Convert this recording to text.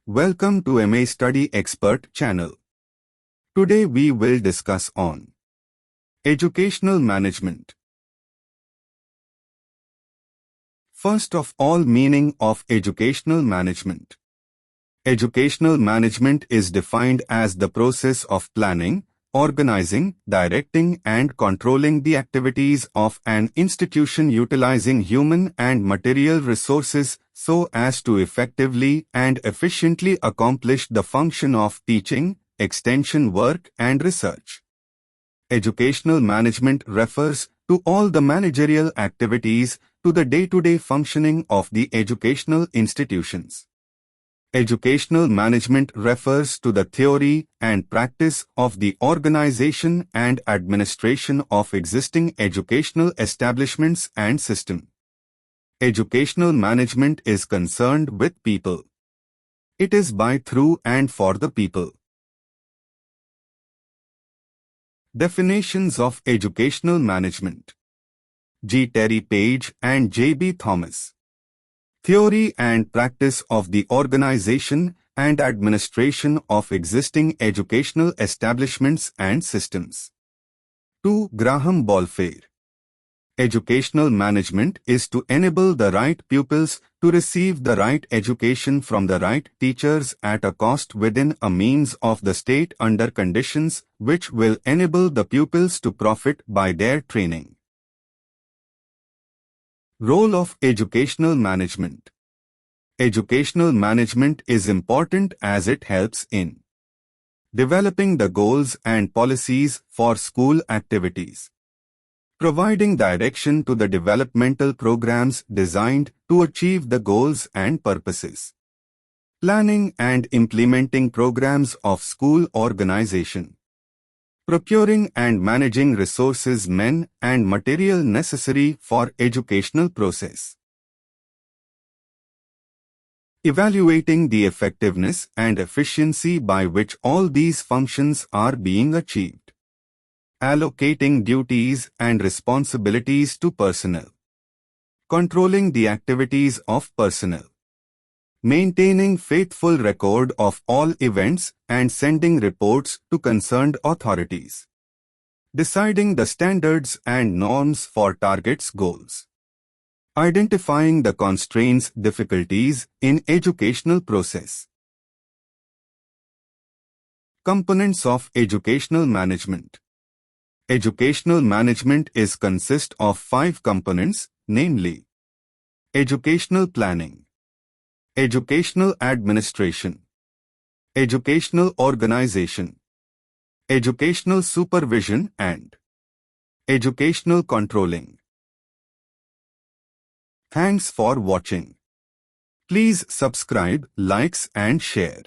Welcome to MA Study Expert channel. Today we will discuss on educational management. First of all, meaning of educational management. Educational management is defined as the process of planning, organizing, directing and controlling the activities of an institution utilizing human and material resources so as to effectively and efficiently accomplish the function of teaching, extension work and research. Educational management refers to all the managerial activities to the day-to-day functioning of the educational institutions. Educational management refers to the theory and practice of the organization and administration of existing educational establishments and system. Educational management is concerned with people. It is by, through and for the people. Definitions of educational management. G. Terry Page and J. B. Thomas. Theory and practice of the organization and administration of existing educational establishments and systems. 2. Graham Balfour. Educational management is to enable the right pupils to receive the right education from the right teachers at a cost within a means of the state under conditions which will enable the pupils to profit by their training. Role of educational management. Educational management is important as it helps in developing the goals and policies for school activities, providing direction to the developmental programs designed to achieve the goals and purposes, planning and implementing programs of school organization, procuring and managing resources, men and material necessary for educational process, evaluating the effectiveness and efficiency by which all these functions are being achieved, allocating duties and responsibilities to personnel, controlling the activities of personnel, maintaining faithful record of all events and sending reports to concerned authorities, deciding the standards and norms for targets goals, identifying the constraints difficulties in educational process. Components of educational management. Educational management is consist of 5 components, namely educational planning, educational administration, educational organization, educational supervision and educational controlling. Thanks for watching. Please subscribe, likes and share.